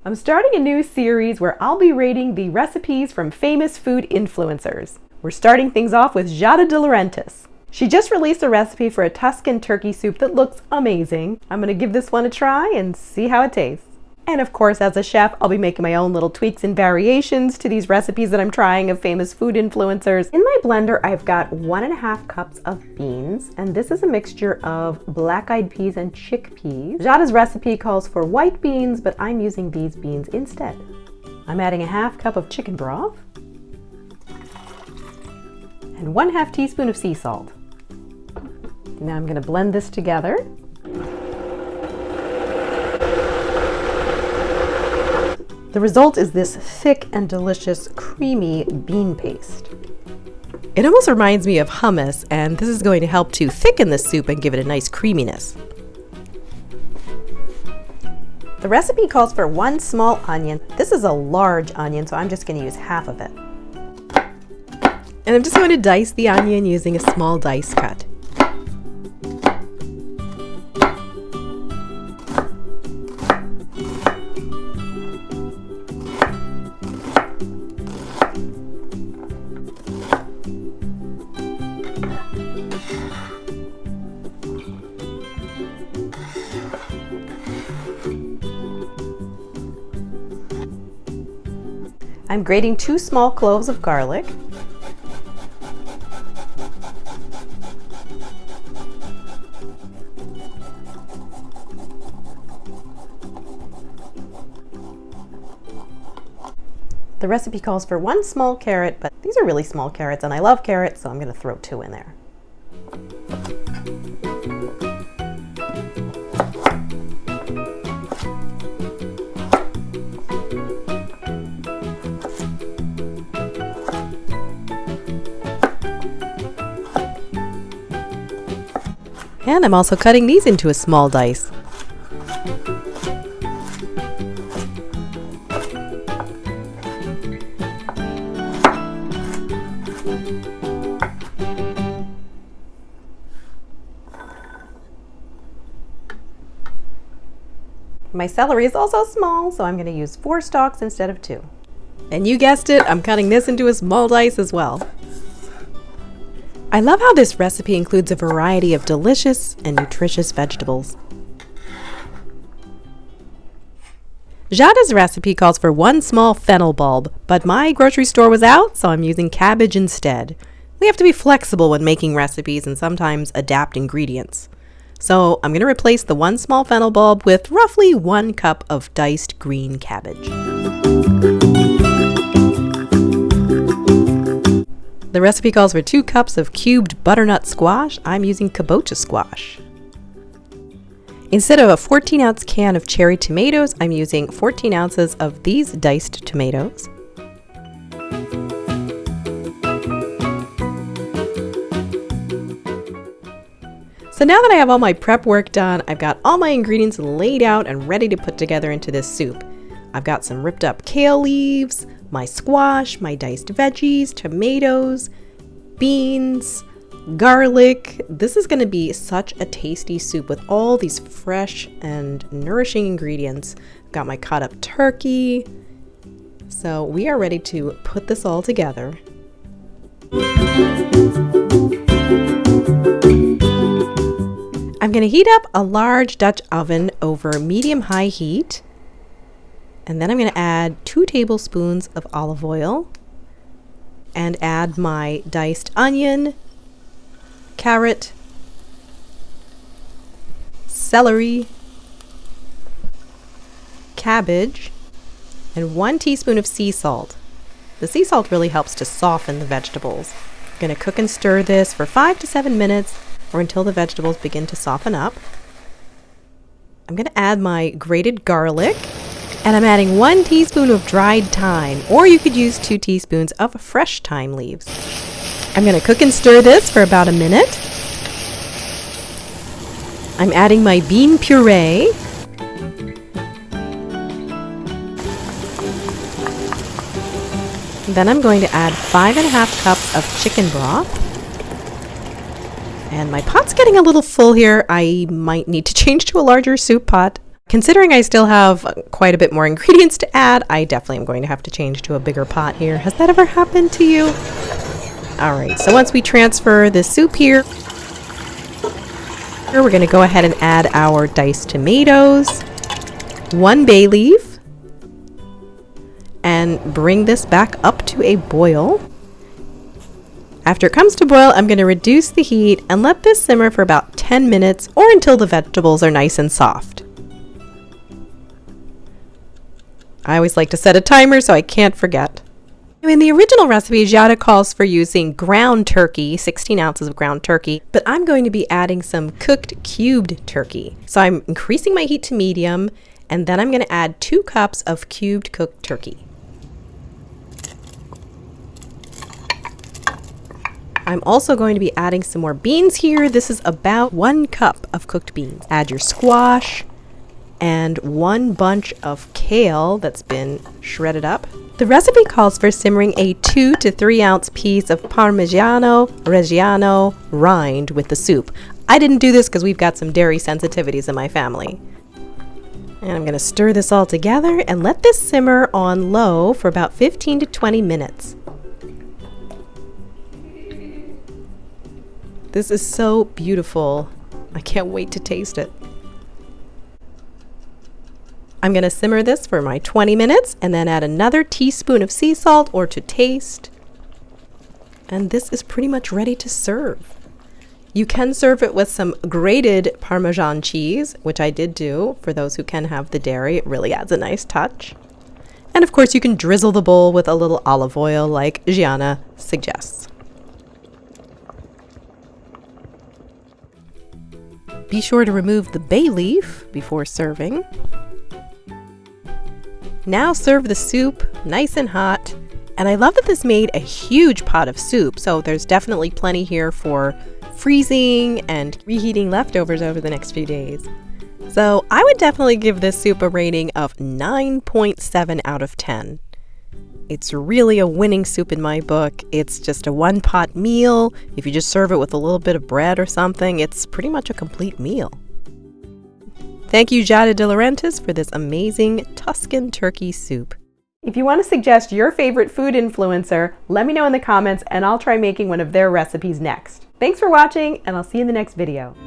I'm starting a new series where I'll be rating the recipes from famous food influencers. We're starting things off with Giada De Laurentiis. She just released a recipe for a Tuscan turkey soup that looks amazing. I'm going to give this one a try and see how it tastes. And of course, as a chef, I'll be making my own little tweaks and variations to these recipes that I'm trying of famous food influencers. In my blender, I've got 1.5 cups of beans, and this is a mixture of black-eyed peas and chickpeas. Giada's recipe calls for white beans, but I'm using these beans instead. I'm adding 1/2 cup of chicken broth and 1/2 teaspoon of sea salt. Now I'm going to blend this together. The result is this thick and delicious creamy bean paste. It almost reminds me of hummus, and this is going to help to thicken the soup and give it a nice creaminess. The recipe calls for 1 small onion. This is a large onion, so I'm just going to use half of it. And I'm just going to dice the onion using a small dice cut. I'm grating 2 small cloves of garlic. The recipe calls for 1 small carrot, but these are really small carrots and I love carrots, so I'm going to throw 2 in there. And I'm also cutting these into a small dice. My celery is also small, so I'm going to use 4 stalks instead of 2. And you guessed it, I'm cutting this into a small dice as well. I love how this recipe includes a variety of delicious and nutritious vegetables. Giada's recipe calls for 1 small fennel bulb, but my grocery store was out, so I'm using cabbage instead. We have to be flexible when making recipes and sometimes adapt ingredients. So I'm going to replace the 1 small fennel bulb with roughly 1 cup of diced green cabbage. The recipe calls for 2 cups of cubed butternut squash. I'm using kabocha squash. Instead of a 14-ounce can of cherry tomatoes, I'm using 14 ounces of these diced tomatoes. So now that I have all my prep work done, I've got all my ingredients laid out and ready to put together into this soup. I've got some ripped up kale leaves, my squash, my diced veggies, tomatoes, beans, garlic. This is going to be such a tasty soup with all these fresh and nourishing ingredients. I've got my cut up turkey. So we are ready to put this all together. I'm going to heat up a large Dutch oven over medium-high heat. And then I'm going to add 2 tablespoons of olive oil and add my diced onion, carrot, celery, cabbage, and 1 teaspoon of sea salt. The sea salt really helps to soften the vegetables. I'm going to cook and stir this for 5 to 7 minutes or until the vegetables begin to soften up. I'm going to add my grated garlic. And I'm adding 1 teaspoon of dried thyme, or you could use 2 teaspoons of fresh thyme leaves. I'm going to cook and stir this for about a minute. I'm adding my bean puree. Then I'm going to add 5.5 cups of chicken broth. And my pot's getting a little full here. I might need to change to a larger soup pot. Considering I still have quite a bit more ingredients to add, I definitely am going to have to change to a bigger pot here. Has that ever happened to you? All right, so once we transfer the soup here, we're going to go ahead and add our diced tomatoes, 1 bay leaf, and bring this back up to a boil. After it comes to boil, I'm going to reduce the heat and let this simmer for about 10 minutes or until the vegetables are nice and soft. I always like to set a timer so I can't forget. In the original recipe, Giada calls for using ground turkey, 16 ounces of ground turkey, but I'm going to be adding some cooked cubed turkey. So I'm increasing my heat to medium, and then I'm going to add 2 cups of cubed cooked turkey. I'm also going to be adding some more beans here. This is about 1 cup of cooked beans. Add your squash and 1 bunch of kale that's been shredded up. The recipe calls for simmering a 2 to 3 ounce piece of Parmigiano Reggiano rind with the soup. I didn't do this because we've got some dairy sensitivities in my family. And I'm going to stir this all together and let this simmer on low for about 15 to 20 minutes. This is so beautiful. I can't wait to taste it. I'm going to simmer this for my 20 minutes and then add another teaspoon of sea salt or to taste. And this is pretty much ready to serve. You can serve it with some grated Parmesan cheese, which I did do for those who can have the dairy. It really adds a nice touch. And of course you can drizzle the bowl with a little olive oil like Giada suggests. Be sure to remove the bay leaf before serving. Now serve the soup nice and hot. And I love that this made a huge pot of soup, so there's definitely plenty here for freezing and reheating leftovers over the next few days. So I would definitely give this soup a rating of 9.7 out of 10. It's really a winning soup in my book. It's just a 1-pot meal. If you just serve it with a little bit of bread or something, it's pretty much a complete meal. Thank you, Giada De Laurentiis, for this amazing Tuscan turkey soup. If you want to suggest your favorite food influencer, let me know in the comments and I'll try making one of their recipes next. Thanks for watching, and I'll see you in the next video.